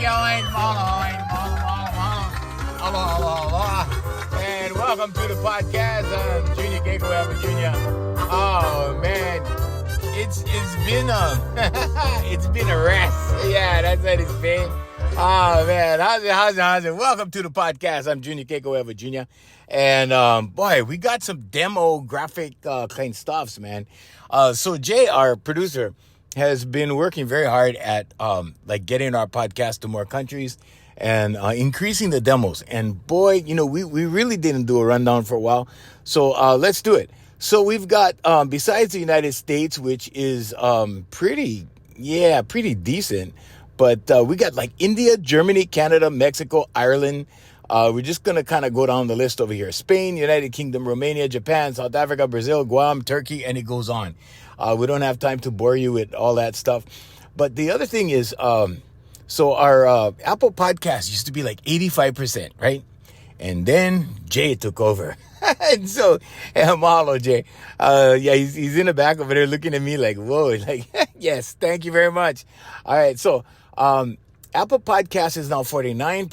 going? Aloha. And welcome to the podcast. I'm Junior Keiko Junior. Oh man, it's been it's been a rest. Yeah, that's what it's been. Oh man, how's it? Welcome to the podcast. I'm Junior Keiko Junior. And boy, we got some demographic kind stuffs, man. So Jay, our producer, has been working very hard at like getting our podcast to more countries and increasing the demos. And boy, you know, we really didn't do a rundown for a while. So let's do it. So we've got, besides the United States, which is pretty decent, but we got like India, Germany, Canada, Mexico, Ireland. We're just going to kind of go down the list over here. Spain, United Kingdom, Romania, Japan, South Africa, Brazil, Guam, Turkey, and it goes on. We don't have time to bore you with all that stuff. But the other thing is, so our Apple podcast used to be like 85%, right? And then Jay took over. And so, mahalo, Jay. Yeah, he's in the back over there looking at me like, whoa, like, yes, thank you very much. All right, so Apple Podcast is now 49%.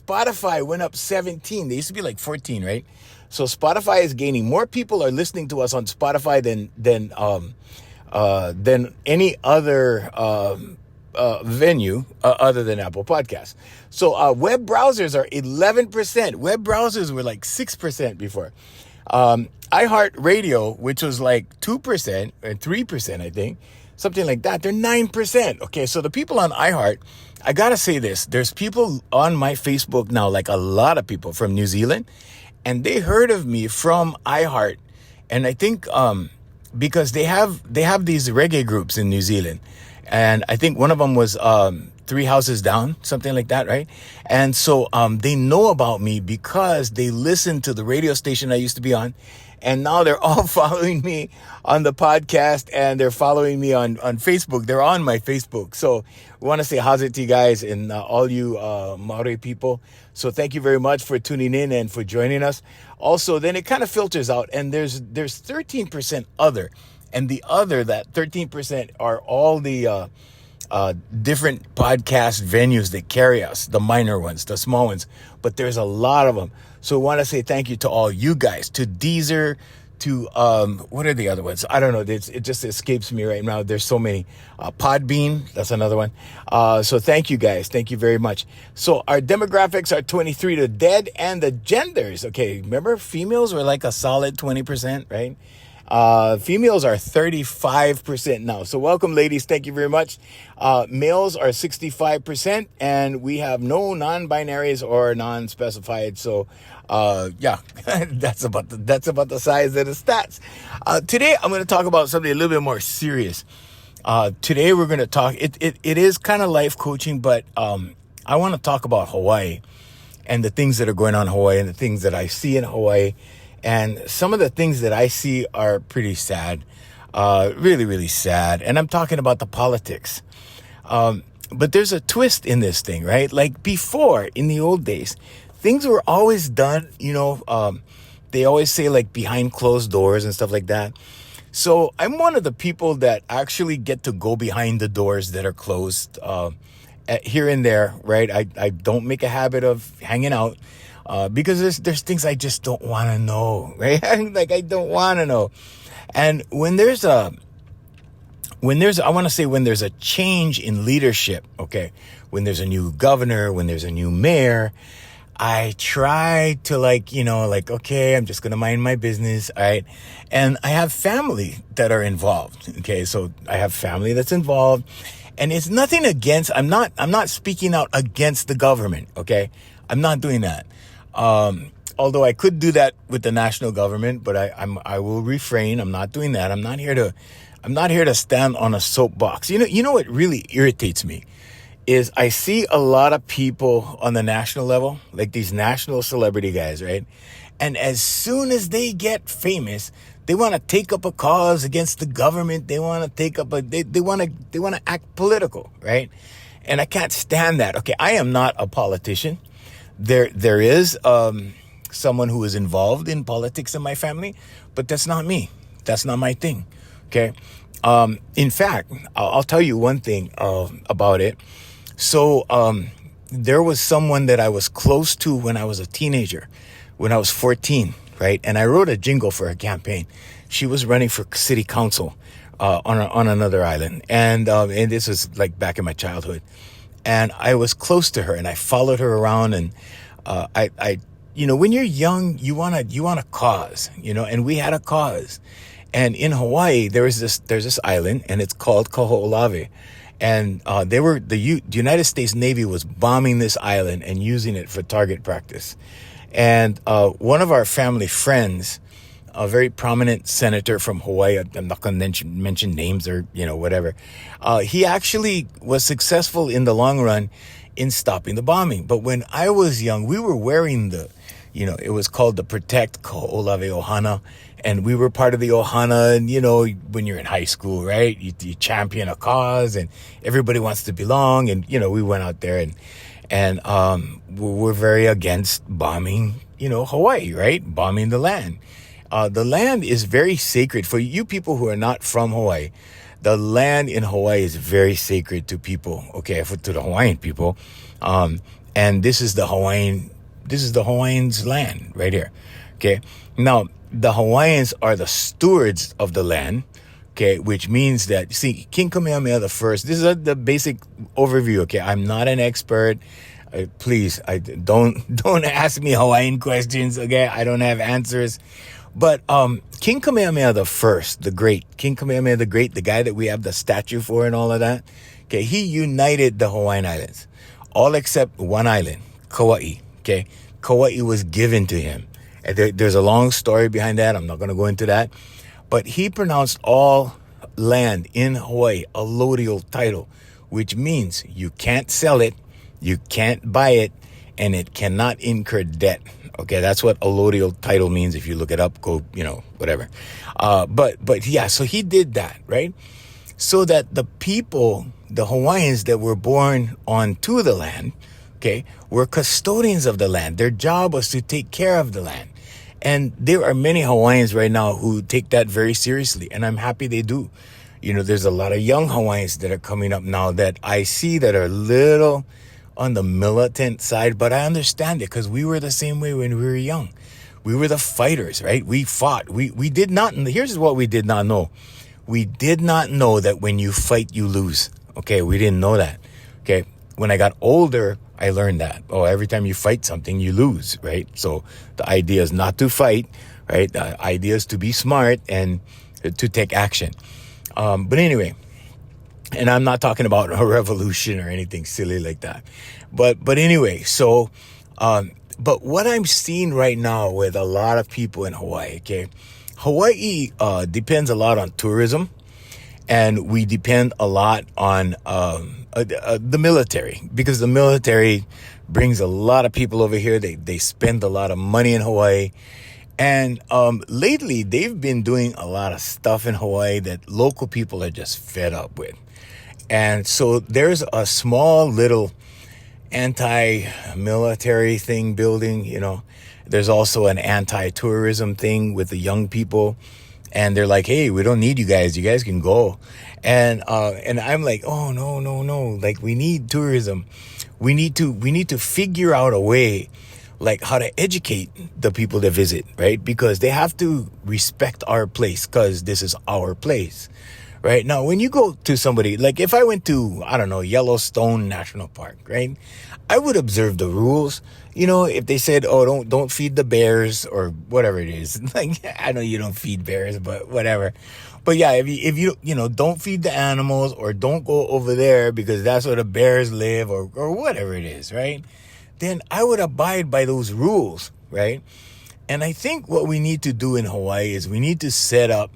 Spotify went up 17. They used to be like 14, right? So Spotify is gaining. More people are listening to us on Spotify than any other venue other than Apple Podcasts. So web browsers are 11%. Web browsers were like 6% before. iHeartRadio, which was like 2% or 3%, I think, something like that, they're 9%. Okay, so the people on iHeart, I gotta say this, there's people on my Facebook now, like a lot of people from New Zealand, and they heard of me from iHeart. And I think because they have these reggae groups in New Zealand. And I think one of them was Three Houses Down, something like that, right? And so they know about me because they listen to the radio station I used to be on. And now they're all following me on the podcast, and they're following me on Facebook. They're on my Facebook. So we want to say how's it to you guys and all you Maori people. So thank you very much for tuning in and for joining us. Also, then it kind of filters out, and there's 13% other. And the other, that 13% are all the different podcast venues that carry us, the minor ones, the small ones. But there's a lot of them. So I want to say thank you to all you guys, to Deezer, to, what are the other ones? I don't know. It just escapes me right now. There's so many. Podbean, that's another one. So thank you guys. Thank you very much. So our demographics are 23 to dead, and the genders. Okay, remember females were like a solid 20%, right? Females are 35% now. So welcome, ladies. Thank you very much. Males are 65%, and we have no non-binaries or non-specified. So, yeah, that's about the size of the stats. Today I'm going to talk about something a little bit more serious. Today we're going to talk, it is kind of life coaching, but, I want to talk about Hawaii and the things that are going on in Hawaii and the things that I see in Hawaii. And some of the things that I see are pretty sad, really, really sad. And I'm talking about the politics. But there's a twist in this thing, right? Like before, in the old days, things were always done, you know, they always say like behind closed doors and stuff like that. So I'm one of the people that actually get to go behind the doors that are closed here and there, right? I don't make a habit of hanging out. Because there's things I just don't want to know, right? Like I don't want to know. And when there's a change in leadership, okay, when there's a new governor, when there's a new mayor, I try to okay, I'm just going to mind my business. All right. And I have family that are involved. Okay. So I have family that's involved, and it's nothing against, I'm not speaking out against the government. Okay. I'm not doing that. Although I could do that with the national government, but I will refrain. I'm not doing that. I'm not here to stand on a soapbox. You know what really irritates me is I see a lot of people on the national level, like these national celebrity guys, right? And as soon as they get famous, they want to take up a cause against the government. They want to take up they want to act political, right? And I can't stand that. Okay. I am not a politician. There is someone who is involved in politics in my family, but that's not me. That's not my thing. Okay. In fact, I'll tell you one thing about it. So there was someone that I was close to when I was a teenager, when I was 14, right? And I wrote a jingle for her campaign. She was running for city council on another island, and this was like back in my childhood. And I was close to her, and I followed her around, and I when you're young, you want a cause, and we had a cause. And in Hawaii, there's this island, and it's called Kaho'olawe. And the United States Navy was bombing this island and using it for target practice. And one of our family friends, a very prominent senator from Hawaii, I'm not going to mention names or, whatever. He actually was successful in the long run in stopping the bombing. But when I was young, we were wearing it was called the Protect Kaho'olawe Ohana. And we were part of the Ohana, and, when you're in high school, right, you champion a cause and everybody wants to belong. And, we went out there and we're very against bombing, Hawaii, right? Bombing the land. The land is very sacred for you people who are not from Hawaii. The land in Hawaii is very sacred to people, okay, to the Hawaiian people. And this is the Hawaiians' land right here, okay? Now, the Hawaiians are the stewards of the land, okay, which means that, see, King Kamehameha the First, this is the basic overview, okay? I'm not an expert. Please, don't ask me Hawaiian questions, okay? I don't have answers. But King Kamehameha the First, the Great, King Kamehameha the Great, the guy that we have the statue for and all of that, okay, he united the Hawaiian Islands, all except one island, Kauai, okay? Kauai was given to him. There's a long story behind that. I'm not going to go into that. But he pronounced all land in Hawaii a allodial title, which means you can't sell it, you can't buy it, and it cannot incur debt. Okay, that's what allodial title means. If you look it up, go, whatever. But yeah, so he did that, right? So that the people, the Hawaiians that were born onto the land, okay, were custodians of the land. Their job was to take care of the land. And there are many Hawaiians right now who take that very seriously, and I'm happy they do. There's a lot of young Hawaiians that are coming up now that I see that are a little on the militant side, but I understand it because we were the same way when we were young. We were the fighters, right? We fought. We did not, here's what we did not know. We did not know that when you fight, you lose. Okay, we didn't know that. Okay, when I got older, I learned that. Oh, every time you fight something, you lose, right? So the idea is not to fight, right? The idea is to be smart and to take action. But anyway, and I'm not talking about a revolution or anything silly like that. But anyway, so, but what I'm seeing right now with a lot of people in Hawaii, okay? Hawaii depends a lot on tourism, and we depend a lot on the military, because the military brings a lot of people over here. They spend a lot of money in Hawaii. And lately, they've been doing a lot of stuff in Hawaii that local people are just fed up with. And so there's a small little anti-military thing building, There's also an anti-tourism thing with the young people. And they're like, hey, we don't need you guys. You guys can go. And I'm like, oh, no. Like, we need tourism. We need to figure out a way, like, how to educate the people that visit, right? Because they have to respect our place, because this is our place, right? Now, when you go to somebody, like if I went to, I don't know, Yellowstone National Park, right? I would observe the rules. If they said, oh, don't feed the bears or whatever it is. Like, I know you don't feed bears, but whatever. But yeah, if you don't feed the animals, or don't go over there because that's where the bears live, or whatever it is, right? Then I would abide by those rules, right? And I think what we need to do in Hawaii is we need to set up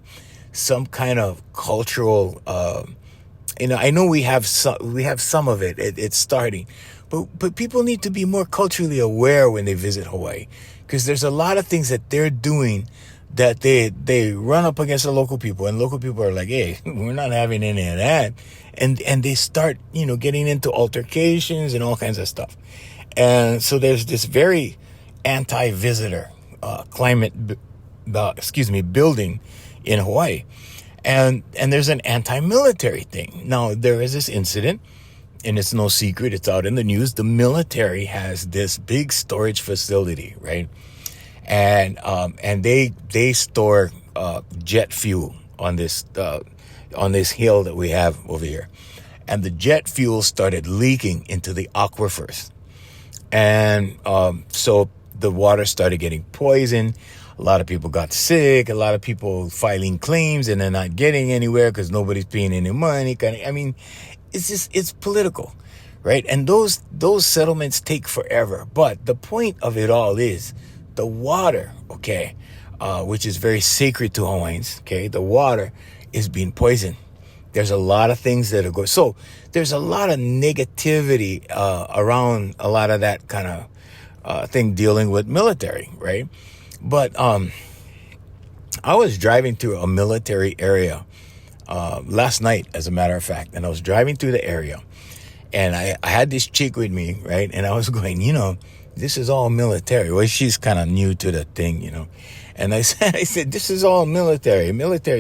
some kind of cultural, I know we have some of it. It's starting. But people need to be more culturally aware when they visit Hawaii, because there's a lot of things that they're doing that they run up against the local people, and local people are like, hey, we're not having any of that. And they start, getting into altercations and all kinds of stuff. And so there's this very anti-visitor building in Hawaii. And there's an anti-military thing. Now, there is this incident and it's no secret, it's out in the news, the military has this big storage facility, right? And they store jet fuel on this hill that we have over here. And the jet fuel started leaking into the aquifers. And so the water started getting poisoned. A lot of people got sick. A lot of people filing claims and they're not getting anywhere because nobody's paying any money. I mean, it's political, right? And those settlements take forever. But the point of it all is the water, okay, which is very sacred to Hawaiians, okay? The water is being poisoned. There's a lot of things that are going. So there's a lot of negativity around a lot of that kind of thing dealing with military, right? But I was driving through a military area last night, as a matter of fact, and I was driving through the area, and I had this chick with me, right? And I was going, this is all military. Well, she's kind of new to the thing, And I said, this is all military.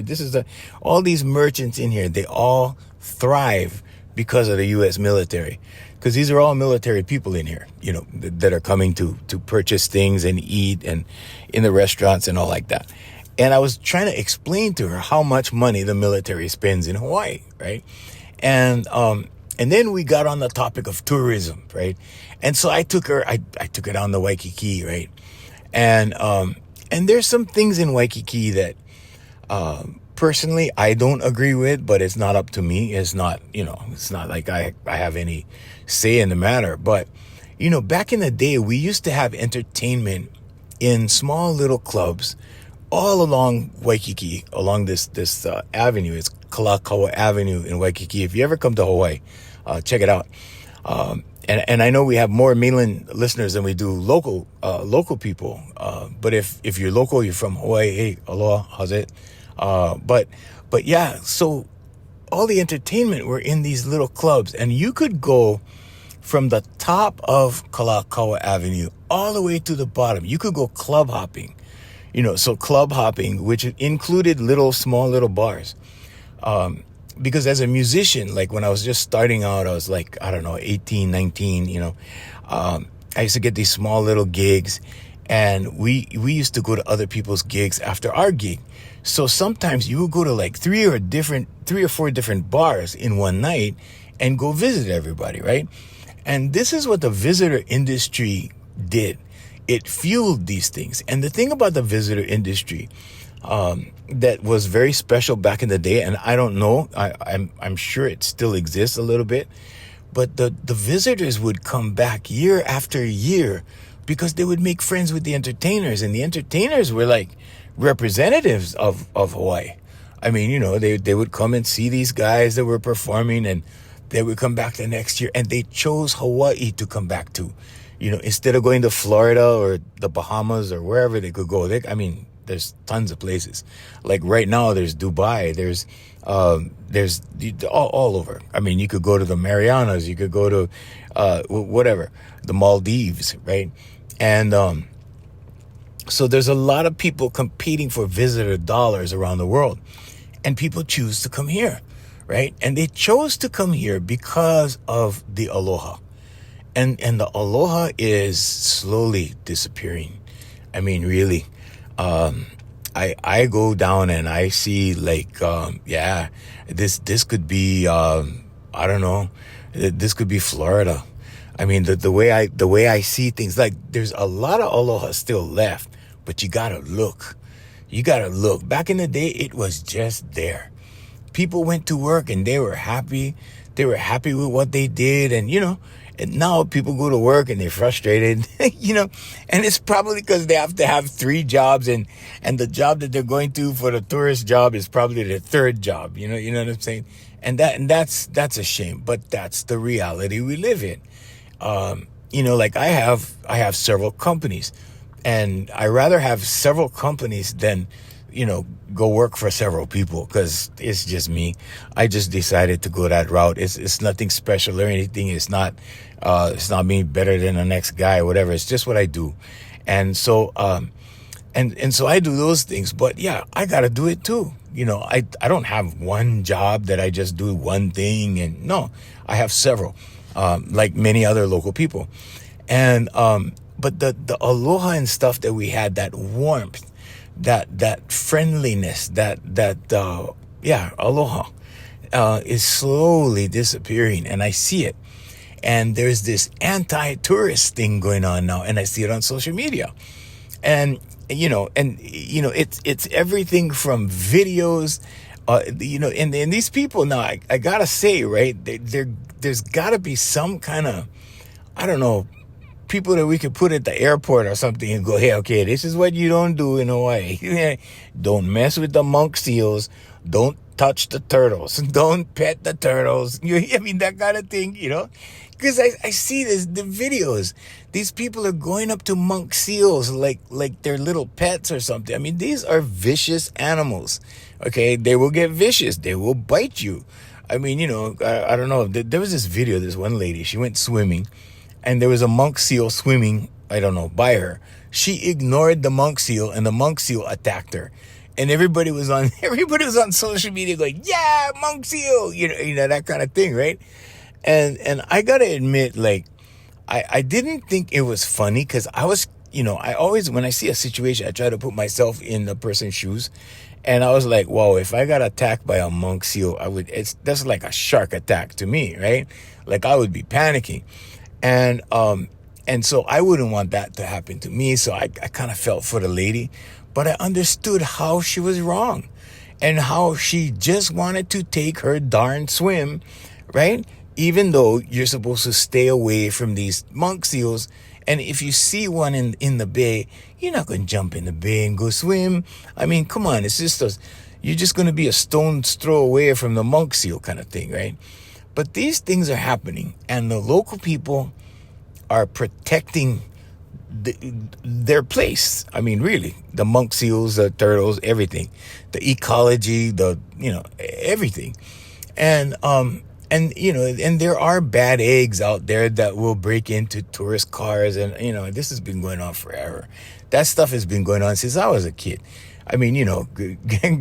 This is all these merchants in here. They all thrive because of the U.S. military. Because these are all military people in here, that are coming to purchase things and eat and in the restaurants and all like that. And I was trying to explain to her how much money the military spends in Hawaii, right? And then we got on the topic of tourism, right? And so I took her down to Waikiki, right? And there's some things in Waikiki that, personally, I don't agree with, but it's not up to me. It's not, it's not like I have any say in the matter. But, back in the day, we used to have entertainment in small little clubs all along Waikiki, along this avenue. It's Kalakaua Avenue in Waikiki. If you ever come to Hawaii, check it out. And I know we have more mainland listeners than we do local people. But if you're local, you're from Hawaii, hey, aloha, how's it? But yeah, so all the entertainment were in these little clubs, and you could go from the top of Kalakaua Avenue all the way to the bottom. You could go club hopping, so club hopping, which included small little bars. Because as a musician, like when I was just starting out, I was like, I don't know, 18, 19, I used to get these small little gigs, and we used to go to other people's gigs after our gig. So sometimes you would go to like 3 or 4 different bars in one night and go visit everybody, right? And this is what the visitor industry did. It fueled these things. And the thing about the visitor industry, that was very special back in the day, and I don't know, I'm sure it still exists a little bit, but the visitors would come back year after year because they would make friends with the entertainers, and the entertainers were like representatives of Hawaii. I mean, they would come and see these guys that were performing, and they would come back the next year, and they chose Hawaii to come back to, instead of going to Florida or the Bahamas or wherever they could go. There's tons of places. Like right now, there's Dubai. There's all over. I mean, you could go to the Marianas. You could go to whatever, the Maldives, right? And so there's a lot of people competing for visitor dollars around the world, and people choose to come here, right? And they chose to come here because of the Aloha, and the Aloha is slowly disappearing. I mean, really. I go down and I see like, this could be, I don't know, this could be Florida. I mean, the way I see things, like there's a lot of Aloha still left, but you gotta look. Back in the day, it was just there. People went to work and they were happy. They were happy with what they did. And, and now people go to work and they're frustrated, and it's probably because they have to have 3 jobs, and the job that they're going to for the tourist job is probably their 3rd job. You know what I'm saying? And that's a shame, but that's the reality we live in. Like I have several companies, and I rather have several companies than, go work for several people, because it's just me. I just decided to go that route. It's nothing special or anything. It's not me better than the next guy or whatever. It's just what I do. And so, And so I do those things. But yeah, I got to do it too. I don't have one job that I just do one thing. And no, I have several, like many other local people. And, but the aloha and stuff that we had, that warmth, that friendliness, yeah, aloha, is slowly disappearing. And I see it. And there's this anti-tourist thing going on now. And I see it on social media. And it's everything from videos, and these people now, I gotta say, right, there's gotta be some kind of, I don't know, people that we could put at the airport or something and go, hey, okay, this is what you don't do in Hawaii. Don't mess with the monk seals. Don't touch the turtles. Don't pet the turtles. I mean, that kind of thing, because I see the videos. These people are going up to monk seals like they're little pets or something. I mean, these are vicious animals. Okay, they will get vicious. They will bite you. I mean, I don't know. There was this video, this one lady, she went swimming, and there was a monk seal swimming, I don't know, by her. She ignored the monk seal, and the monk seal attacked her. And everybody was on social media going, yeah, monk seal, that kind of thing, right? And I gotta admit, like, I didn't think it was funny, because I was, I always, when I see a situation, I try to put myself in the person's shoes. And I was like, whoa, if I got attacked by a monk seal, that's like a shark attack to me, right? Like, I would be panicking. And so I wouldn't want that to happen to me. So I kind of felt for the lady, but I understood how she was wrong and how she just wanted to take her darn swim, right? Even though you're supposed to stay away from these monk seals. And if you see one in the bay, you're not going to jump in the bay and go swim. I mean, come on, you're just going to be a stone's throw away from the monk seal kind of thing, right? But these things are happening, and the local people are protecting their place. I mean, really, the monk seals, the turtles, everything, the ecology, everything. And there are bad eggs out there that will break into tourist cars. And, this has been going on forever. That stuff has been going on since I was a kid. I mean,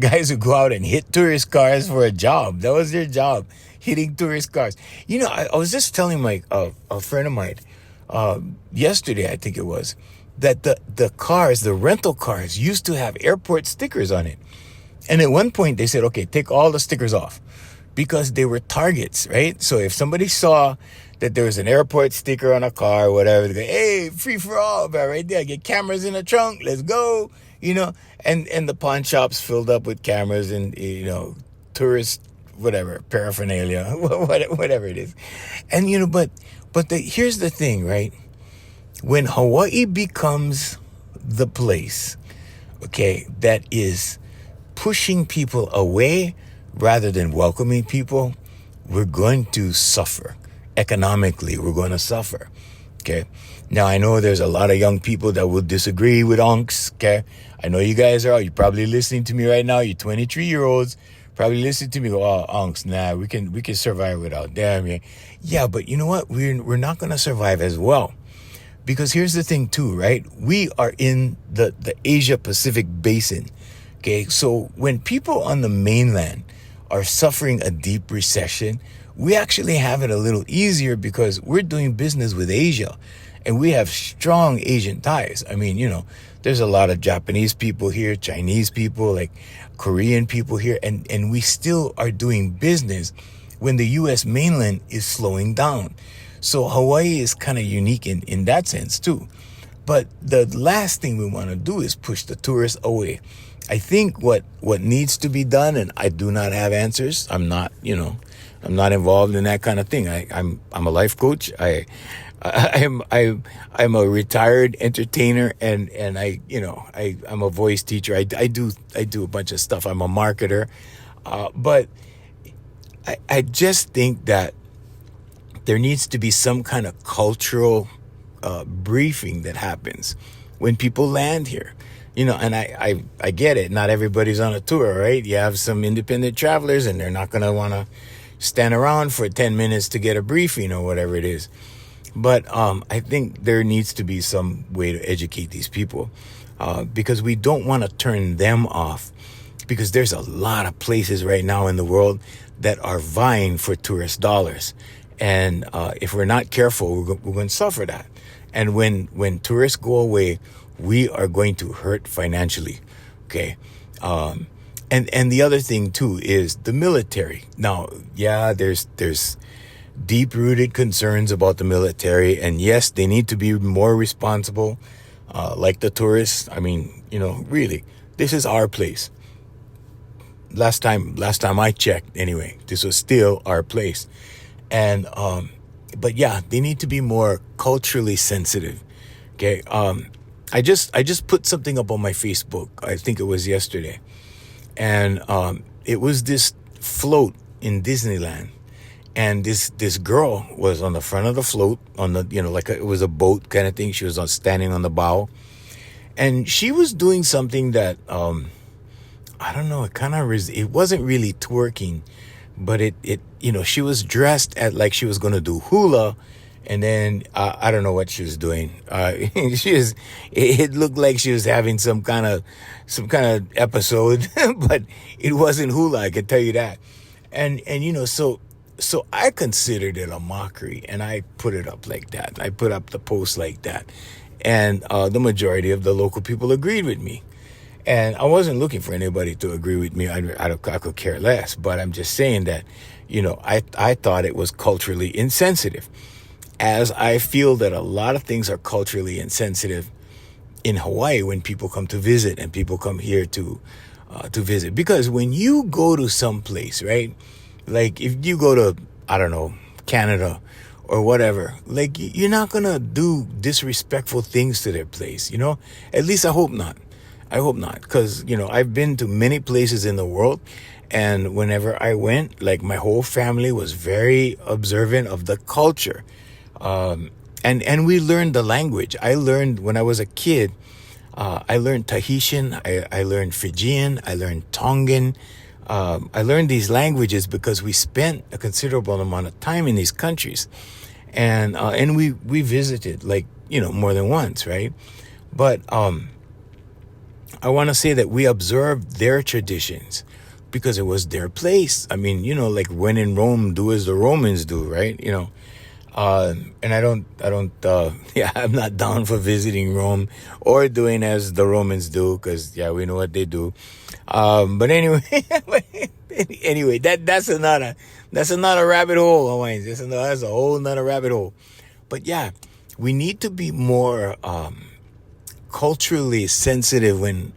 guys who go out and hit tourist cars for a job. That was their job, hitting tourist cars. I was just telling a friend of mine, yesterday, I think it was, that the rental cars used to have airport stickers on it. And at one point they said, okay, take all the stickers off, because they were targets, right? So if somebody saw that there was an airport sticker on a car or whatever, they go, hey, free for all, right there, get cameras in the trunk, let's go, and the pawn shops filled up with cameras and, tourist, whatever, paraphernalia, whatever it is. And, but here's the thing, right? When Hawaii becomes the place, okay, that is pushing people away rather than welcoming people, we're going to suffer. Economically, we're going to suffer, okay? Now, I know there's a lot of young people that will disagree with unks, okay? I know you guys are. You're probably listening to me right now. You're 23-year-olds. Probably listening to me go, oh, unks, nah, we can survive without them. Yeah, but you know what? We're not going to survive as well. Because here's the thing too, right? We are in the Asia Pacific basin. Okay, so when people on the mainland are suffering a deep recession, we actually have it a little easier because we're doing business with Asia and we have strong Asian ties. I mean, there's a lot of Japanese people here, Chinese people, like Korean people here, and we still are doing business when the U.S. mainland is slowing down. So Hawaii is kind of unique in that sense too. But the last thing we want to do is push the tourists away. I think what needs to be done, and I do not have answers. I'm not involved in that kind of thing. I'm a life coach. I'm a retired entertainer, and I'm a voice teacher. I do a bunch of stuff. I'm a marketer, but I just think that there needs to be some kind of cultural briefing that happens when people land here. And I get it. Not everybody's on a tour, right? You have some independent travelers, and they're not going to want to stand around for 10 minutes to get a briefing or whatever it is. But I think there needs to be some way to educate these people. because we don't want to turn them off, because there's a lot of places right now in the world that are vying for tourist dollars. And if we're not careful, we're going to suffer that. And when tourists go away, we are going to hurt financially. Okay. And the other thing too is the military. Now, yeah, there's deep-rooted concerns about the military, and yes, they need to be more responsible, like the tourists. I mean, really, this is our place. Last time I checked, anyway, this was still our place. And but yeah, they need to be more culturally sensitive. Okay. I just put something up on my Facebook. I think it was yesterday. And it was this float in Disneyland. And this girl was on the front of the float, on the, it was a boat kind of thing. She was standing on the bow. And she was doing something that, I don't know, it wasn't really twerking, but she was dressed like she was going to do hula. And then, I don't know what she was doing. It looked like she was having some kind of episode, but it wasn't hula, I can tell you that. And so I considered it a mockery, and I put it up like that. I put up the post like that. And the majority of the local people agreed with me. And I wasn't looking for anybody to agree with me. I could care less. But I'm just saying that, I thought it was culturally insensitive. As I feel that a lot of things are culturally insensitive in Hawaii when people come to visit and people come here to visit. Because when you go to some place, right? Like if you go to, I don't know, Canada or whatever, like you're not going to do disrespectful things to their place, At least I hope not. I hope not. Because, I've been to many places in the world, and whenever I went, like my whole family was very observant of the culture. And we learned the language. I learned when I was a kid, I learned Tahitian, I learned Fijian, I learned Tongan. I learned these languages because we spent a considerable amount of time in these countries. And we visited more than once, right? But, I want to say that we observed their traditions because it was their place. I mean, like when in Rome, do as the Romans do, right? And I'm not down for visiting Rome or doing as the Romans do, because we know what they do. But anyway, that's another rabbit hole, Hawaiians. That's a whole nother rabbit hole. But yeah, we need to be more culturally sensitive when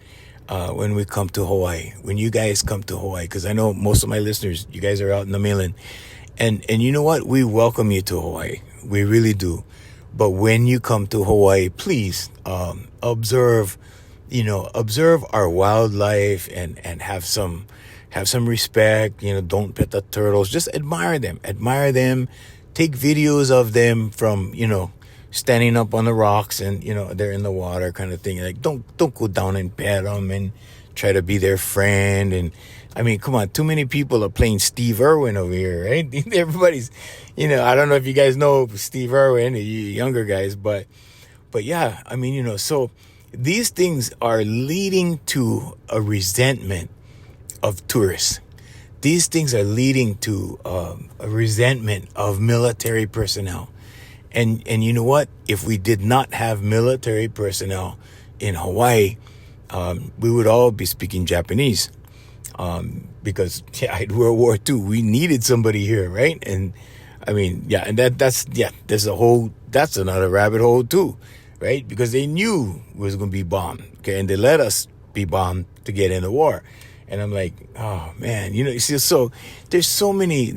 we come to Hawaii, when you guys come to Hawaii, because I know most of my listeners, you guys are out in the mainland. And you know what? We welcome you to Hawaii. We really do. But when you come to Hawaii, please observe our wildlife and have some respect. Don't pet the turtles. Just admire them. Take videos of them from standing up on the rocks and they're in the water kind of thing. Like don't go down and pet them and try to be their friend. And I mean, come on, too many people are playing Steve Irwin over here, right? Everybody's, I don't know if you guys know Steve Irwin, you younger guys, but yeah, I mean, so these things are leading to a resentment of tourists. These things are leading to a resentment of military personnel. And you know what? If we did not have military personnel in Hawaii, we would all be speaking Japanese. Because in World War II, we needed somebody here, right? And I mean, yeah, and that's another rabbit hole too, right? Because they knew it was going to be bombed, okay? And they let us be bombed to get in the war. And I'm like, oh man, you see, so there's so many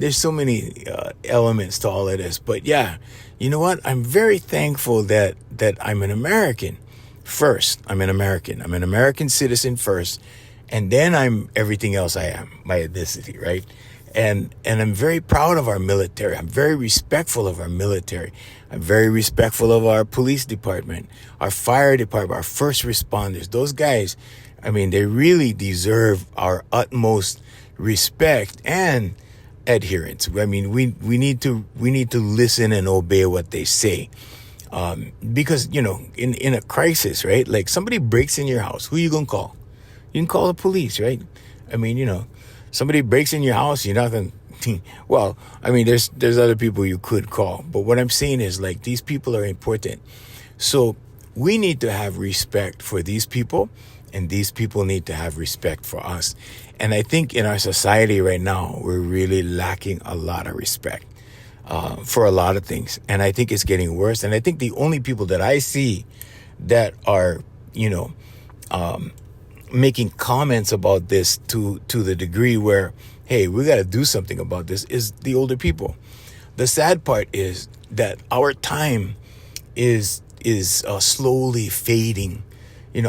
elements to all of this. But yeah, you know what? I'm very thankful that I'm an American first. I'm an American citizen first. And then I'm everything else I am, my ethnicity, right? And I'm very proud of our military. I'm very respectful of our military. I'm very respectful of our police department, our fire department, our first responders. Those guys, I mean, they really deserve our utmost respect and adherence. I mean, we need to listen and obey what they say. Because, in a crisis, right? Like somebody breaks in your house, who you gonna call? You can call the police, right? I mean, somebody breaks in your house, you're not gonna, well, I mean, there's other people you could call. But what I'm saying is, like, these people are important. So we need to have respect for these people, and these people need to have respect for us. And I think in our society right now, we're really lacking a lot of respect for a lot of things. And I think it's getting worse. And I think the only people that I see that are, making comments about this to the degree where, hey, we got to do something about this, is the older people. The sad part is that our time is slowly fading.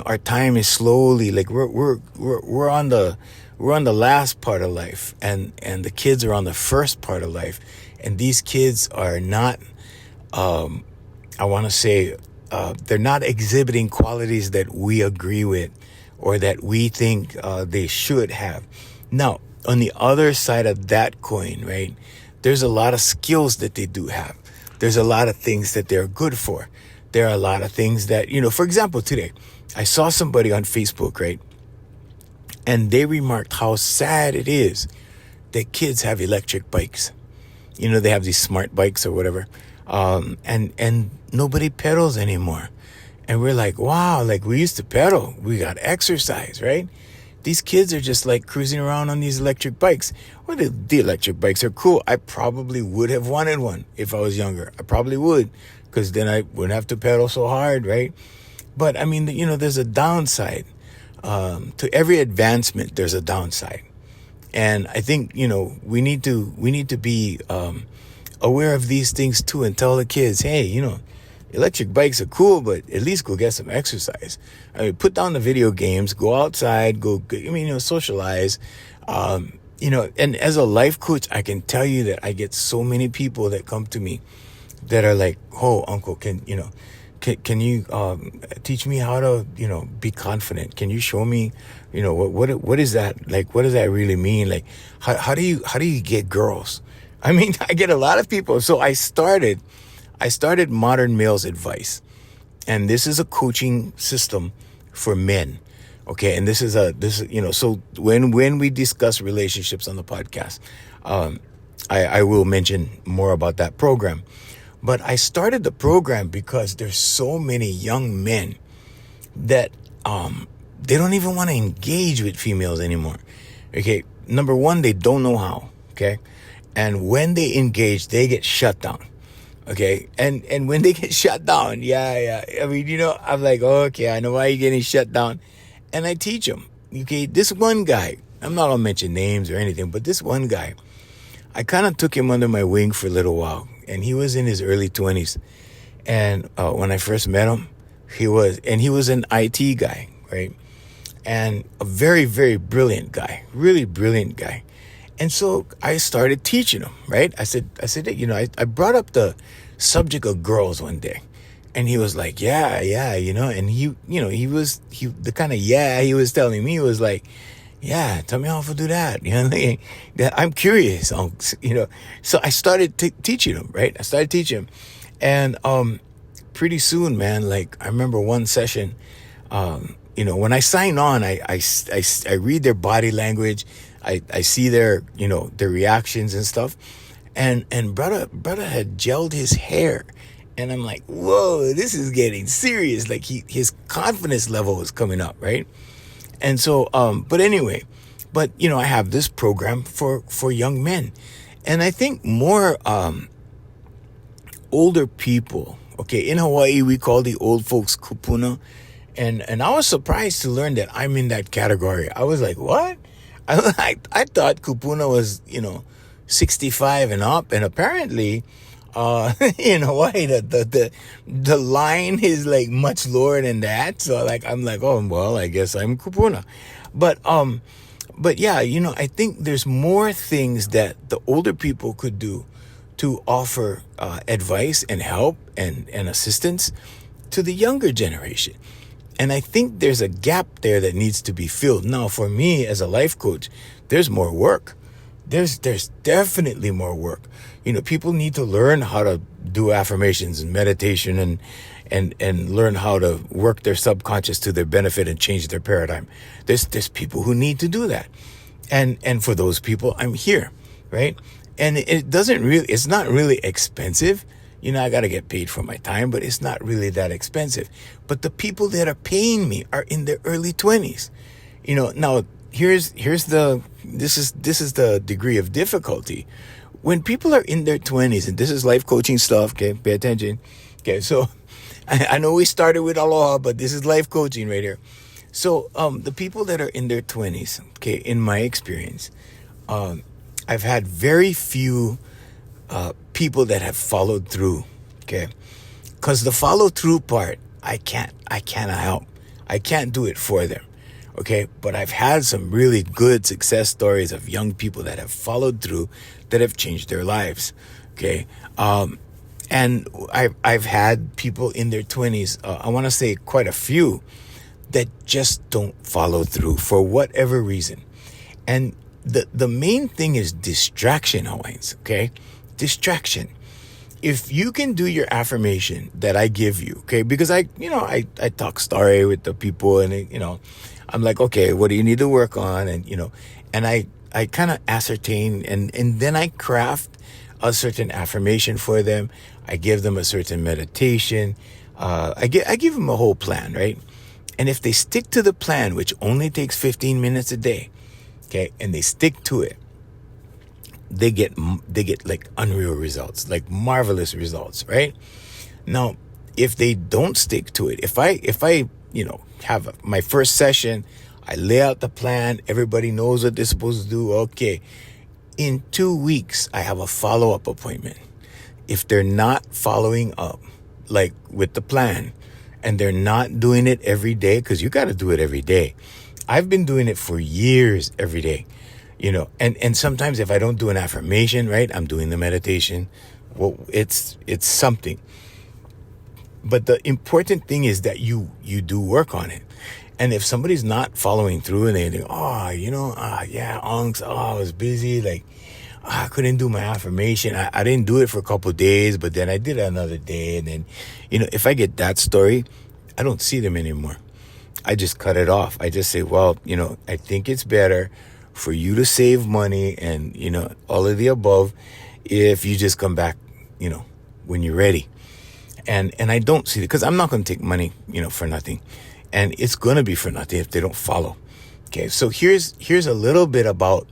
Our time is slowly, like, we're on the last part of life, and the kids are on the first part of life, and these kids are not, I want to say, they're not exhibiting qualities that we agree with or that we think they should have. Now, on the other side of that coin, right, there's a lot of skills that they do have. There's a lot of things that they're good for. There are a lot of things that, for example, today, I saw somebody on Facebook, right, and they remarked how sad it is that kids have electric bikes. They have these smart bikes or whatever, and nobody pedals anymore. And we're like, wow, like, we used to pedal. We got exercise, right? These kids are just like cruising around on these electric bikes. Well, the electric bikes are cool. I probably would have wanted one if I was younger. I probably would, because then I wouldn't have to pedal so hard, right? But I mean, there's a downside. To every advancement, there's a downside. And I think, we need to be aware of these things too, and tell the kids, hey, electric bikes are cool, but at least go get some exercise. I mean, put down the video games, go outside, socialize. And as a life coach, I can tell you that I get so many people that come to me that are like, oh, uncle, can you teach me how to, be confident? Can you show me, what is that? Like, what does that really mean? Like, how do you get girls? I mean, I get a lot of people. So I started Modern Males Advice, and this is a coaching system for men. Okay. And this is so when we discuss relationships on the podcast, I will mention more about that program. But I started the program because there's so many young men that they don't even want to engage with females anymore. Okay, number one, they don't know how. Okay, and when they engage, they get shut down. Okay, and when they get shut down, yeah. I mean, I'm like, okay, I know why you're getting shut down, and I teach them. Okay, this one guy, I'm not gonna mention names or anything, but this one guy, I kind of took him under my wing for a little while. And he was in his early 20s. And when I first met him, he was an IT guy, right? And a very, very brilliant guy, really brilliant guy. And so I started teaching him, right? I said, I brought up the subject of girls one day. And he was like, yeah, and he was telling me was like, yeah, tell me how to do that. I'm curious. So I started teaching him, right? I started teaching him. And pretty soon, man, like, I remember one session, when I sign on, I read their body language. I see their reactions and stuff. And brother had gelled his hair. And I'm like, whoa, this is getting serious. Like, his confidence level was coming up, right? And so, but anyway, I have this program for young men. And I think more, older people, okay, in Hawaii, we call the old folks kupuna. And I was surprised to learn that I'm in that category. I was like, what? I thought kupuna was, 65 and up. And apparently, in Hawaii, the line is like much lower than that. So like, I'm like, oh, well, I guess I'm kupuna. But yeah, I think there's more things that the older people could do to offer advice and help and assistance to the younger generation. And I think there's a gap there that needs to be filled. Now, for me as a life coach, there's more work. there's definitely more work. People need to learn how to do affirmations and meditation and learn how to work their subconscious to their benefit and change their paradigm. There's people who need to do that. And for those people, I'm here, right? And it's not really expensive. I got to get paid for my time, but it's not really that expensive. But the people that are paying me are in their early 20s. Now this is the degree of difficulty. When people are in their 20s, and this is life coaching stuff, okay, pay attention. Okay, so I know we started with Aloha, but this is life coaching right here. So the people that are in their 20s, okay, in my experience, I've had very few people that have followed through, okay? Because the follow through part, I cannot help. I can't do it for them, okay? But I've had some really good success stories of young people that have followed through, that have changed their lives, okay? And I've had people in their 20s, I want to say quite a few, that just don't follow through for whatever reason. And the main thing is distraction, Hawaiians, okay? Distraction. If you can do your affirmation that I give you, okay? Because I talk story with the people, and I'm like, okay, what do you need to work on? And I kind of ascertain, and then I craft a certain affirmation for them. I give them a certain meditation. I give them a whole plan, right? And if they stick to the plan, which only takes 15 minutes a day, okay, and they stick to it, they get like unreal results, like marvelous results, right? Now, if they don't stick to it, if I have my first session, I lay out the plan, everybody knows what they're supposed to do, okay. In 2 weeks, I have a follow-up appointment. If they're not following up, like with the plan, and they're not doing it every day, because you got to do it every day. I've been doing it for years every day, and sometimes if I don't do an affirmation, right, I'm doing the meditation. Well, it's something. But the important thing is that you do work on it. And if somebody's not following through and they think, I was busy, like, I couldn't do my affirmation. I didn't do it for a couple of days, but then I did it another day. And then, if I get that story, I don't see them anymore. I just cut it off. I just say, well, I think it's better for you to save money and, all of the above if you just come back, when you're ready. And I don't see it because I'm not going to take money, for nothing. And it's going to be for nothing if they don't follow. Okay. So here's a little bit about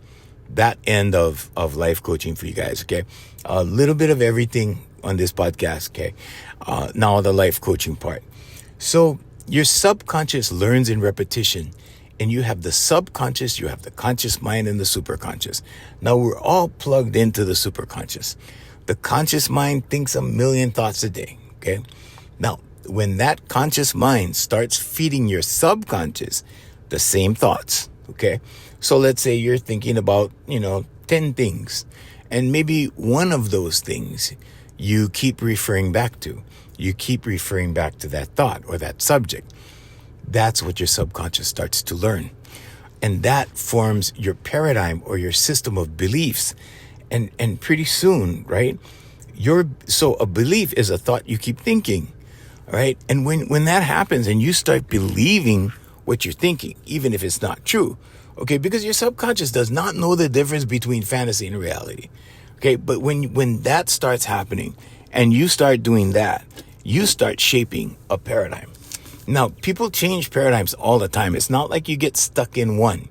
that end of life coaching for you guys. Okay. A little bit of everything on this podcast. Okay. Now the life coaching part. So your subconscious learns in repetition, and you have the subconscious, you have the conscious mind, and the superconscious. Now we're all plugged into the superconscious. The conscious mind thinks 1 million thoughts a day. Okay. Now, when that conscious mind starts feeding your subconscious the same thoughts, okay? So let's say you're thinking about, 10 things, and maybe one of those things you keep referring back to. You keep referring back to that thought or that subject. That's what your subconscious starts to learn. And that forms your paradigm or your system of beliefs. And pretty soon, right? So a belief is a thought you keep thinking, right? And when that happens and you start believing what you're thinking, even if it's not true, okay, because your subconscious does not know the difference between fantasy and reality, okay? But when that starts happening and you start doing that, you start shaping a paradigm. Now, people change paradigms all the time. It's not like you get stuck in one,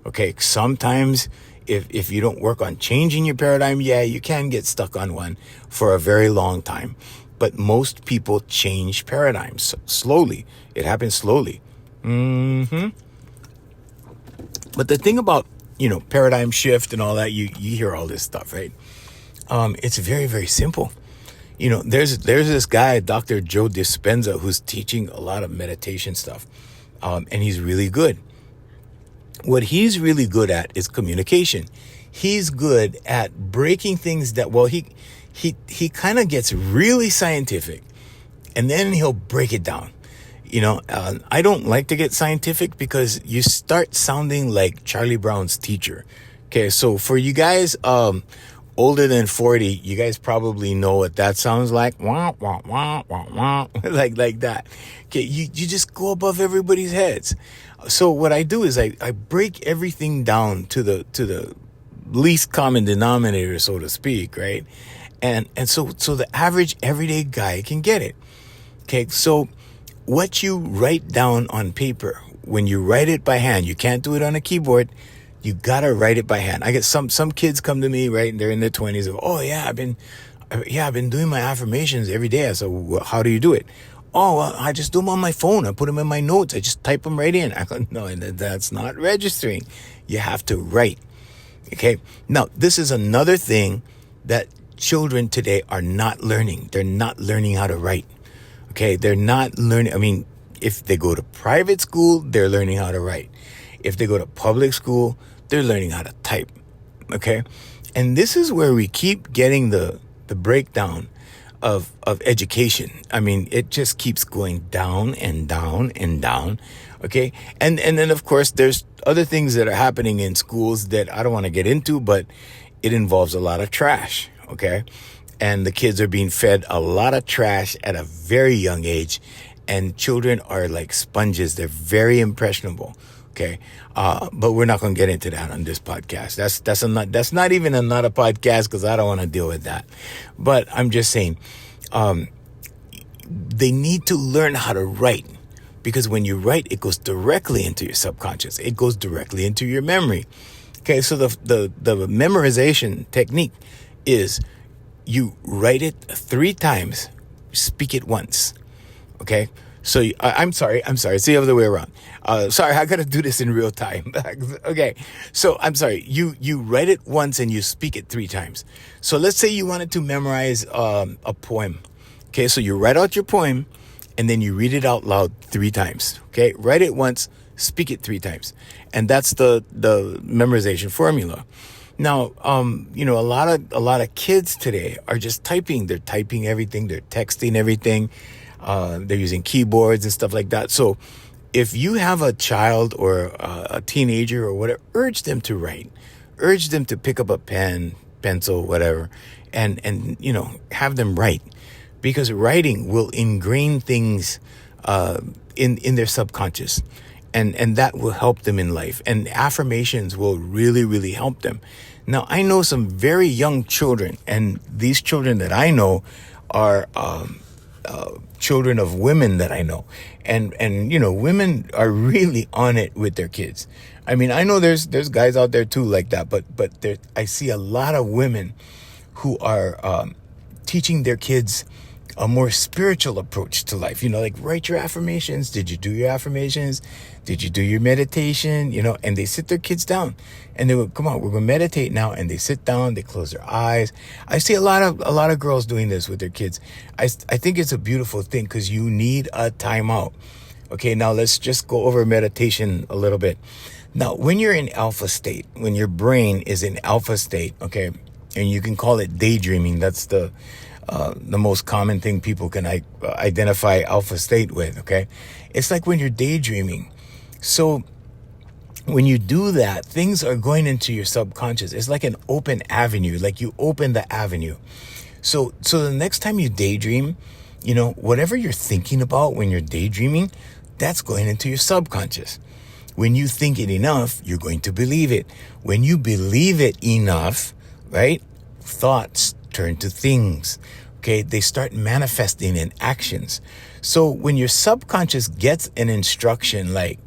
okay? Sometimes if you don't work on changing your paradigm, yeah, you can get stuck on one for a very long time. But most people change paradigms slowly. It happens slowly. But the thing about, paradigm shift and all that, you hear all this stuff, right? It's very, very simple. There's this guy, Dr. Joe Dispenza, who's teaching a lot of meditation stuff. And he's really good. What he's really good at is communication. He's good at breaking things that, he kind of gets really scientific, and then he'll break it down. I don't like to get scientific because you start sounding like Charlie Brown's teacher. Okay, so for you guys older than 40, you guys probably know what that sounds like. Wah, wah, wah, wah, wah. like that. Okay, you just go above everybody's heads. So what I do is I break everything down to the least common denominator, so to speak, right? And so the average everyday guy can get it. Okay, so what you write down on paper, when you write it by hand, you can't do it on a keyboard. You gotta write it by hand. I get some kids come to me, right? And they're in their 20s. Oh yeah, I've been doing my affirmations every day. I said, well, how do you do it? Oh, well, I just do them on my phone. I put them in my notes. I just type them right in. I go, no, that's not registering. You have to write. Okay. Now, this is another thing that children today are not learning. They're not learning how to write. Okay. They're not learning. I mean, if they go to private school, they're learning how to write. If they go to public school, they're learning how to type. Okay. And this is where we keep getting the breakdown of education. I mean, it just keeps going down and down and down. Okay. And then of course there's other things that are happening in schools that I don't want to get into, but it involves a lot of trash. Okay. And the kids are being fed a lot of trash at a very young age, and children are like sponges. They're very impressionable. Okay. But we're not going to get into that on this podcast. That's not even another podcast, because I don't want to deal with that. But I'm just saying, they need to learn how to write, because when you write, it goes directly into your subconscious. It goes directly into your memory. Okay. So the memorization technique is you write it 3 times, speak it once. Okay. So I'm sorry. It's the other way around. Sorry, I got to do this in real time. Okay. So I'm sorry. You write it once and you speak it 3 times. So let's say you wanted to memorize a poem. Okay. So you write out your poem and then you read it out loud 3 times. Okay. Write it once, speak it 3 times. And that's the memorization formula. Now, a lot of kids today are just typing. They're typing everything. They're texting everything. They're using keyboards and stuff like that. So if you have a child or a teenager or whatever, urge them to write. Urge them to pick up a pen, pencil, whatever, and have them write. Because writing will ingrain things in their subconscious. And that will help them in life. And affirmations will really, really help them. Now, I know some very young children, and these children that I know are children of women that I know. And women are really on it with their kids. I mean, I know there's guys out there too like that, but I see a lot of women who are teaching their kids a more spiritual approach to life. Like, write your affirmations. Did you do your affirmations? Did you do your meditation? And they sit their kids down and they go, come on, we're going to meditate now. And they sit down, they close their eyes. I see a lot of girls doing this with their kids. I think it's a beautiful thing, because you need a timeout. Okay. Now let's just go over meditation a little bit. Now, when you're in alpha state, when your brain is in alpha state, okay, and you can call it daydreaming. That's the most common thing people can identify alpha state with, okay? It's like when you're daydreaming. So when you do that, things are going into your subconscious. It's like an open avenue, like you open the avenue. So the next time you daydream, whatever you're thinking about when you're daydreaming, that's going into your subconscious. When you think it enough, you're going to believe it. When you believe it enough, right? Thoughts turn to things. Okay, they start manifesting in actions. So when your subconscious gets an instruction like,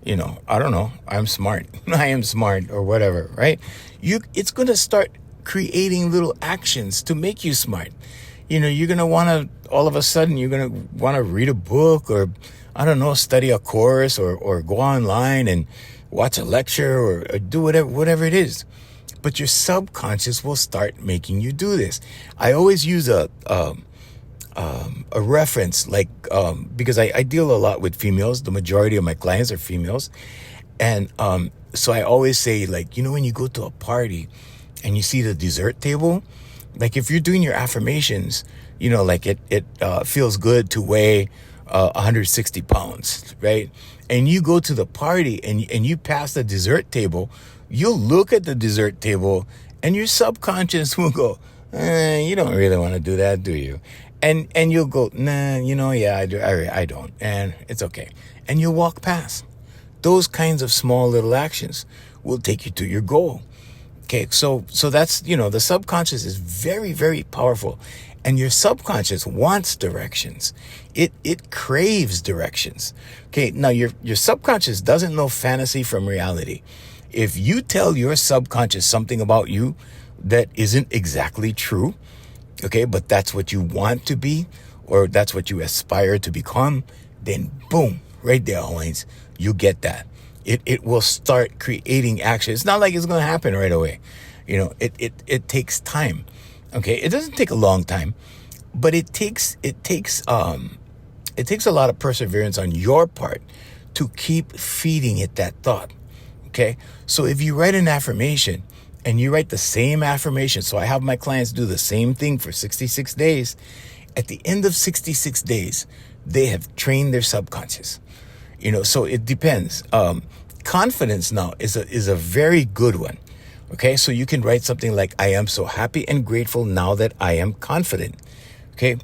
I don't know, I'm smart, I am smart, or whatever, right? It's going to start creating little actions to make you smart. You're going to want to, all of a sudden, you're going to want to read a book, or, I don't know, study a course, or go online and watch a lecture, or do whatever it is. But your subconscious will start making you do this. I always use a reference, like, because I deal a lot with females. The majority of my clients are females. And so I always say, like, when you go to a party and you see the dessert table, like, if you're doing your affirmations, like it feels good to weigh 160 pounds, right? And you go to the party and you pass the dessert table, you'll look at the dessert table and your subconscious will go, you don't really want to do that, do you? And you'll go, nah, yeah, I do. I don't. And it's okay. And you'll walk past. Those kinds of small little actions will take you to your goal. Okay, so that's, the subconscious is very, very powerful. And your subconscious wants directions. It craves directions. Okay, now your subconscious doesn't know fantasy from reality. If you tell your subconscious something about you that isn't exactly true, okay, but that's what you want to be, or that's what you aspire to become, then boom, right there, Hawaiians, you get that. It will start creating action. It's not like it's going to happen right away. It takes time. Okay, it doesn't take a long time, but it takes a lot of perseverance on your part to keep feeding it that thought. Okay, so if you write an affirmation and you write the same affirmation, so I have my clients do the same thing for 66 days. At the end of 66 days, they have trained their subconscious. So it depends. Confidence now is a very good one. Okay, so you can write something like, I am so happy and grateful now that I am confident. Okay,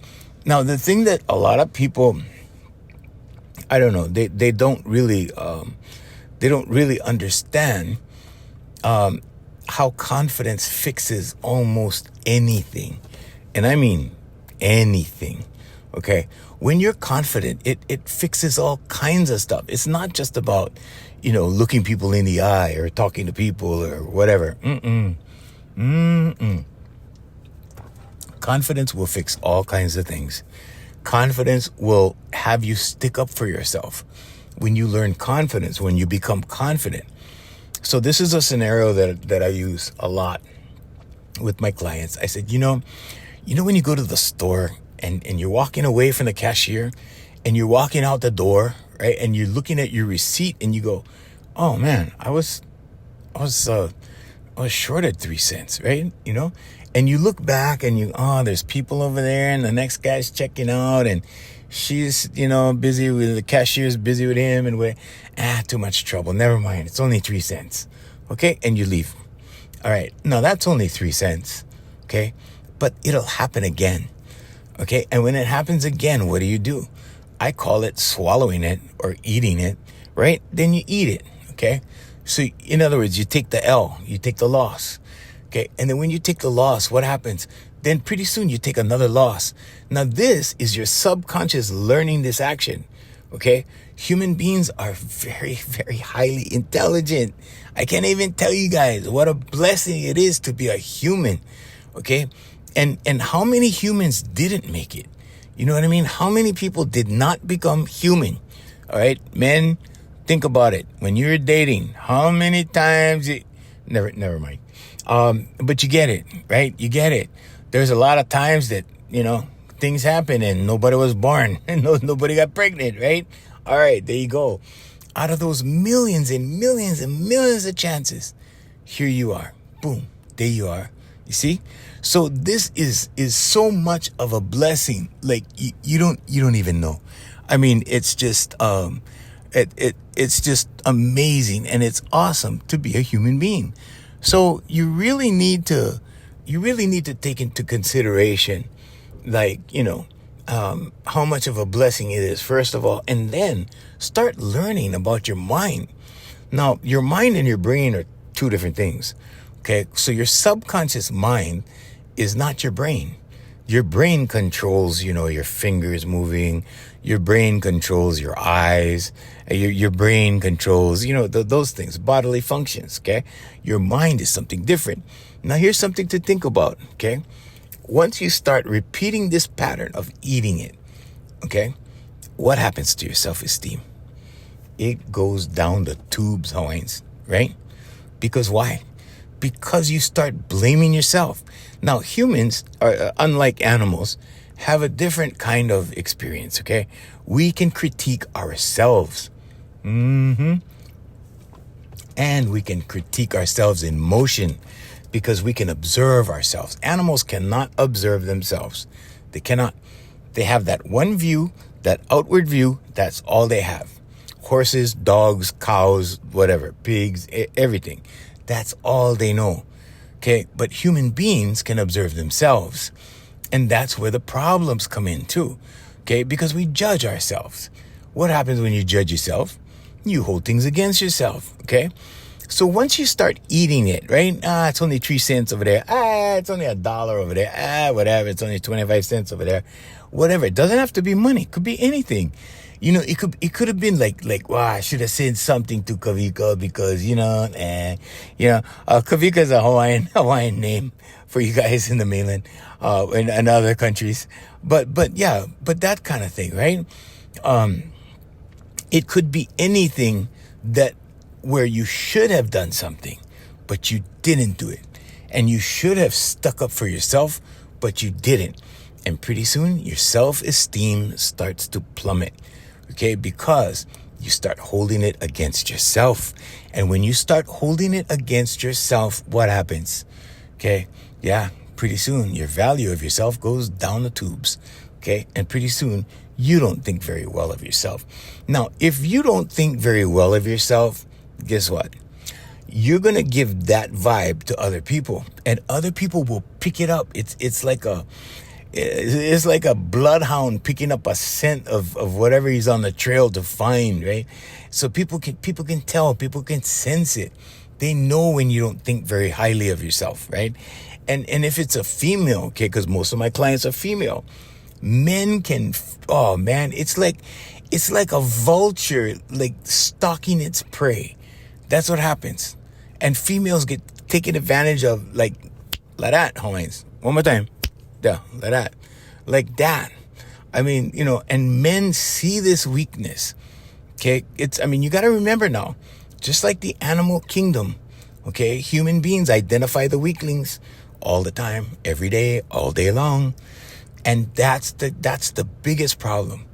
now the thing that a lot of people, I don't know, they don't really understand how confidence fixes almost anything. And I mean anything. Okay, when you're confident, it fixes all kinds of stuff. It's not just about, looking people in the eye or talking to people or whatever. Confidence will fix all kinds of things. Confidence will have you stick up for yourself. When you learn confidence, when you become confident. So this is a scenario that I use a lot with my clients. I said, when you go to the store and you're walking away from the cashier and you're walking out the door, right? And you're looking at your receipt and you go, oh man, I was shorted 3 cents, right? And you look back and there's people over there and the next guy's checking out and she's, busy with the cashier's busy with him and too much trouble. Never mind. It's only 3 cents. Okay. And you leave. All right. No, that's only 3 cents. Okay. But it'll happen again. Okay. And when it happens again, what do? I call it swallowing it or eating it, right? Then you eat it. Okay. So in other words, you take the L, you take the loss. Okay. And then when you take the loss, what happens? Then pretty soon you take another loss. Now this is your subconscious learning this action. Okay. Human beings are very, very highly intelligent. I can't even tell you guys what a blessing it is to be a human. Okay. And how many humans didn't make it? You know what I mean? How many people did not become human? All right. Men, think about it. When you're dating, how many times never mind. But you get it, right? You get it. There's a lot of times that, things happen and nobody was born and nobody got pregnant, right? All right, there you go. Out of those millions and millions and millions of chances, here you are. Boom, there you are. You see? So this is so much of a blessing. Like you don't even know. I mean, it's just it's just amazing and it's awesome to be a human being. So you really need to take into consideration, like, how much of a blessing it is, first of all, and then start learning about your mind. Now, your mind and your brain are two different things. Okay. So your subconscious mind is not your brain. Your brain controls, your fingers moving. Your brain controls your eyes. Your brain controls, those things, bodily functions. Okay. Your mind is something different. Now, here's something to think about. Okay. Once you start repeating this pattern of eating it, okay, what happens to your self-esteem? It goes down the tubes, Hawaiians, right? Because why? Because you start blaming yourself. Now, humans, are, unlike animals, have a different kind of experience, okay? We can critique ourselves. And we can critique ourselves in motion because we can observe ourselves. Animals cannot observe themselves. They cannot. They have that one view, that outward view, that's all they have. Horses, dogs, cows, whatever, pigs, everything. That's all they know. Okay, but human beings can observe themselves. And that's where the problems come in too. Okay, because we judge ourselves. What happens when you judge yourself? You hold things against yourself. Okay, so once you start eating it, right? It's only 3 cents over there. It's only $1 over there. Whatever. It's only 25 cents over there. Whatever. It doesn't have to be money. It could be anything. It could have been like, wow, I should have said something to Kavika because, Kavika is a Hawaiian name for you guys in the mainland, and other countries. But that kind of thing, right? It could be anything where you should have done something, but you didn't do it. And you should have stuck up for yourself, but you didn't. And pretty soon your self-esteem starts to plummet. Okay, because you start holding it against yourself. And when you start holding it against yourself, what happens? Okay, yeah, pretty soon your value of yourself goes down the tubes. Okay, and pretty soon you don't think very well of yourself. Now, if you don't think very well of yourself, guess what? You're going to give that vibe to other people, and other people will pick it up. It's like a bloodhound picking up a scent of whatever he's on the trail to find, right? So people can tell, people can sense it. They know when you don't think very highly of yourself, right? And if it's a female, okay, because most of my clients are female, men can, oh man, it's like a vulture, like stalking its prey. That's what happens. And females get taken advantage of, like that, Hawaiians. One more time. Yeah, like that. I mean, and men see this weakness. Okay, you got to remember now, just like the animal kingdom, okay, human beings identify the weaklings all the time, every day, all day long. And that's the biggest problem.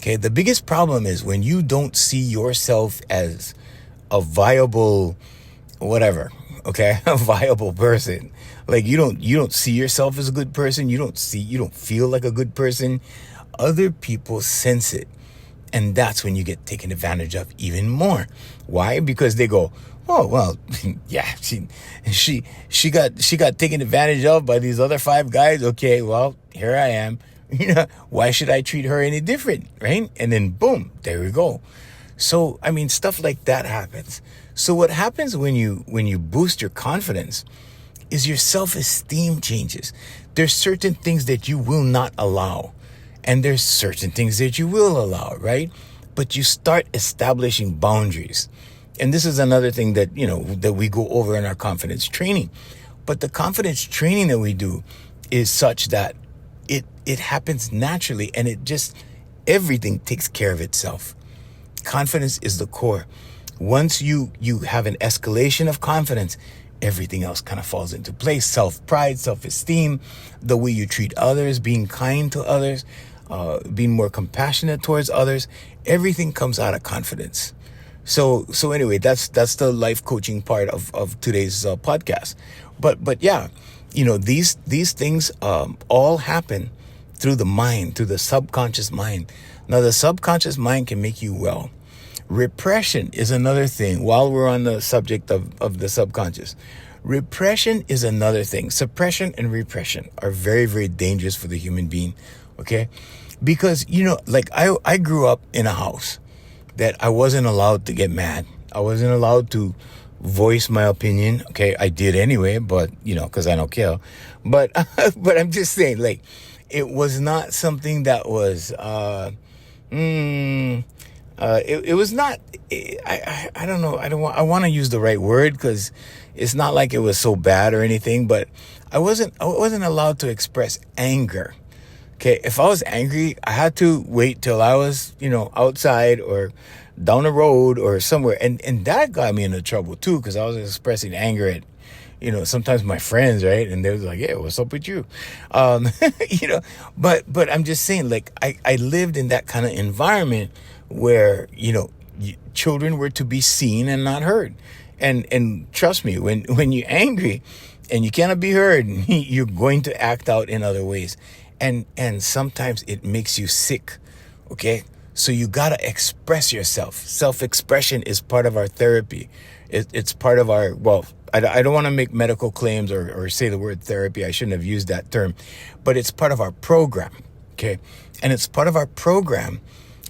Okay, the biggest problem is when you don't see yourself as a viable whatever, okay, a viable person. Like you don't see yourself as a good person. You don't feel like a good person. Other people sense it. And that's when you get taken advantage of even more. Why? Because they go, oh, well, yeah, she got taken advantage of by these other 5 guys. Okay, well, here I am. Why should I treat her any different? Right? And then boom, there we go. So, stuff like that happens. So what happens when you boost your confidence is your self-esteem changes. There's certain things that you will not allow, and there's certain things that you will allow, right? But you start establishing boundaries. And this is another thing that, that we go over in our confidence training. But the confidence training that we do is such that it happens naturally, and everything takes care of itself. Confidence is the core. Once you have an escalation of confidence, everything else kind of falls into place. Self-pride, self-esteem, the way you treat others, being kind to others, being more compassionate towards others, everything comes out of confidence. So anyway, that's the life coaching part of today's podcast. But yeah, these things all happen through the mind, through the subconscious mind. Now, the subconscious mind can make you well. Repression is another thing. While we're on the subject of the subconscious, repression is another thing. Suppression and repression are very, very dangerous for the human being. Okay, because I grew up in a house that I wasn't allowed to get mad. I wasn't allowed to voice my opinion. Okay, I did anyway, but because I don't care. But but I'm just saying, like, it was not something that was. It was not. I don't know. I want to use the right word because it's not like it was so bad or anything. But I wasn't allowed to express anger. Okay, if I was angry, I had to wait till I was, outside or down the road or somewhere. And that got me into trouble too, because I was expressing anger at, sometimes my friends, right? And they was like, yeah, what's up with you? But I'm just saying, like, I lived in that kind of environment where, children were to be seen and not heard. And trust me, when you're angry and you cannot be heard, you're going to act out in other ways. And sometimes it makes you sick, okay? So you got to express yourself. Self-expression is part of our therapy. It's part of our, well, I don't want to make medical claims or say the word therapy. I shouldn't have used that term, but it's part of our program. Okay. And it's part of our program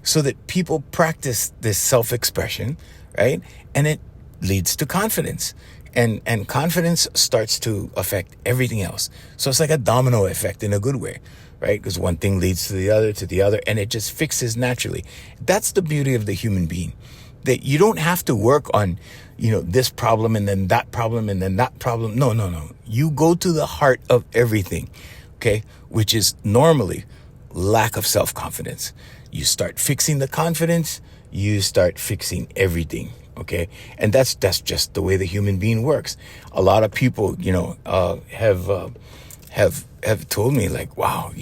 so that people practice this self-expression, right? And it leads to confidence. And confidence starts to affect everything else. So it's like a domino effect in a good way, right? Because one thing leads to the other, and it just fixes naturally. That's the beauty of the human being, that you don't have to work on, this problem and then that problem and then that problem. No. You go to the heart of everything, okay? Which is normally lack of self-confidence. You start fixing the confidence, you start fixing everything. Okay. And that's just the way the human being works. A lot of people, have told me like, wow,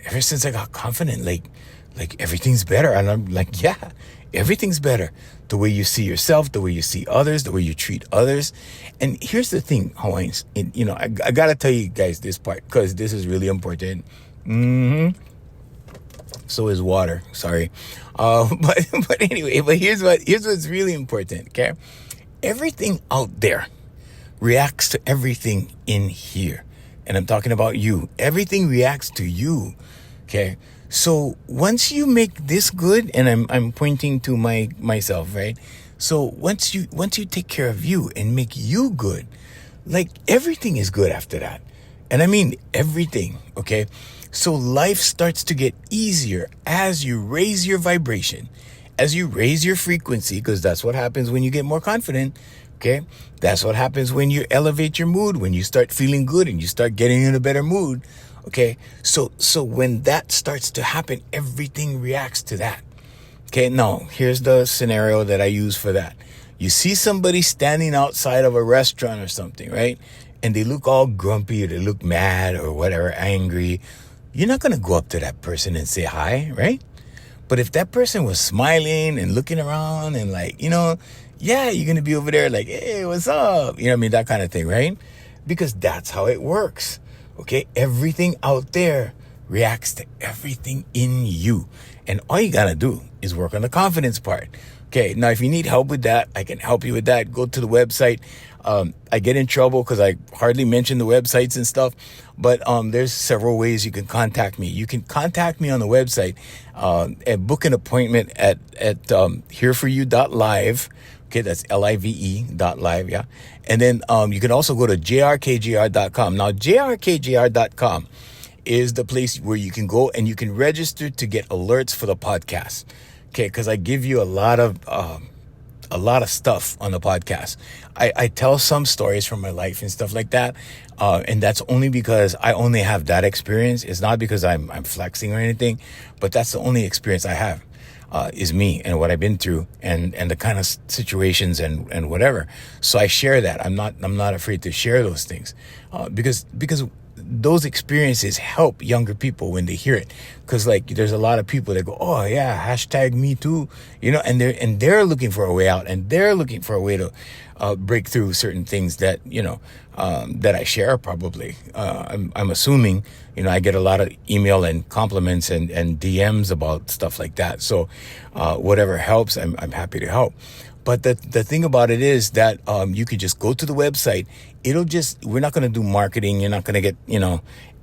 ever since I got confident, like everything's better. And I'm like, yeah, everything's better. The way you see yourself, the way you see others, the way you treat others. And here's the thing, Hawaiians, I got to tell you guys this part because this is really important. So is water. Sorry. But anyway, here's what's really important. Okay. Everything out there reacts to everything in here. And I'm talking about you. Everything reacts to you. Okay. So once you make this good, and I'm pointing to myself, right? So once you take care of you and make you good, like everything is good after that. And I mean everything. Okay. So life starts to get easier as you raise your vibration, as you raise your frequency, because that's what happens when you get more confident. Okay. That's what happens when you elevate your mood, when you start feeling good and you start getting in a better mood. Okay. So when that starts to happen, everything reacts to that. Okay. Now here's the scenario that I use for that. You see somebody standing outside of a restaurant or something, right? And they look all grumpy or they look mad or whatever, angry. You're not going to go up to that person and say hi, right? But if that person was smiling and looking around and like, yeah, you're going to be over there like, hey, what's up? You know what I mean? That kind of thing, right? Because that's how it works. Okay. Everything out there reacts to everything in you. And all you got to do is work on the confidence part. Okay. Now, if you need help with that, I can help you with that. Go to the website. I get in trouble because I hardly mention the websites and stuff, but there's several ways you can contact me. You can contact me on the website and book an appointment at hereforyou.live. Okay, that's live.live, yeah. And then you can also go to jrkgr.com. Now, jrkgr.com is the place where you can go and you can register to get alerts for the podcast. Okay, because I give you a lot of stuff on the podcast. I tell some stories from my life and stuff like that. And that's only because I only have that experience. It's not because I'm flexing or anything, but that's the only experience I have, is me and what I've been through and the kind of situations and whatever. So I share that. I'm not afraid to share those things, because those experiences help younger people when they hear it. Cause like there's a lot of people that go, oh yeah, hashtag me too, and they're looking for a way out and they're looking for a way to break through certain things that, that I share probably. I'm assuming, I get a lot of email and compliments and DMs about stuff like that. So whatever helps, I'm happy to help. But the thing about it is that you could just go to the website. We're not going to do marketing. You're not going to get,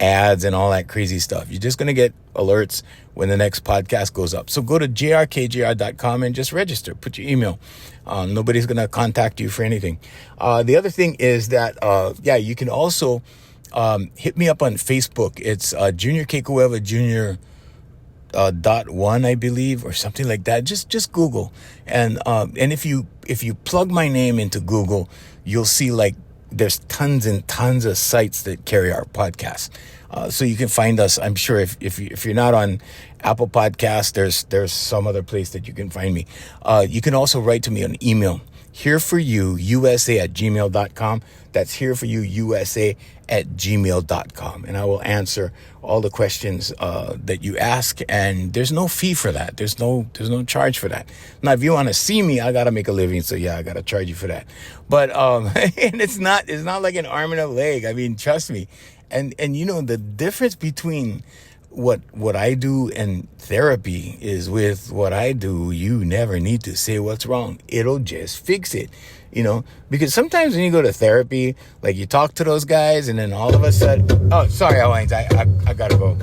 ads and all that crazy stuff. You're just going to get alerts when the next podcast goes up. So go to jrkgr.com and just register. Put your email. Nobody's going to contact you for anything. The other thing is that, you can also hit me up on Facebook. It's Junior Kekuewa Junior .1, I believe, or something like that. Just Google, and if you plug my name into Google, you'll see like there's tons and tons of sites that carry our podcast. So you can find us. I'm sure if you're not on Apple Podcasts, there's some other place that you can find me. You can also write to me on email. hereforyouusa@gmail.com. That's hereforyouusa@gmail.com. And I will answer all the questions that you ask. And there's no fee for that. There's no charge for that. Now, if you want to see me, I got to make a living. So yeah, I got to charge you for that. But, and it's not like an arm and a leg. I mean, trust me. And the difference between what I do in therapy is with what I do, you never need to say what's wrong. It'll just fix it. Because sometimes when you go to therapy, like you talk to those guys and then all of a sudden, oh, sorry, Hawaiians, I gotta go.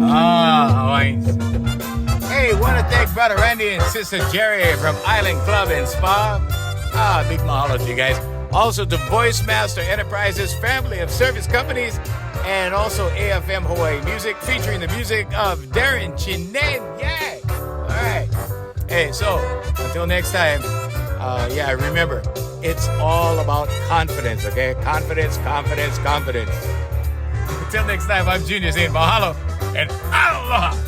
Hawaiians. Hey, want to thank Brother Randy and Sister Jerry from Island Club and Spa. Big mahalo to you guys. Also to Voice Master Enterprises, family of service companies, and also AFM Hawaii Music, featuring the music of Darren Chinen. Yeah! All right. Hey, so, until next time, remember, it's all about confidence, okay? Confidence, confidence, confidence. Until next time, I'm Junior saying mahalo and aloha!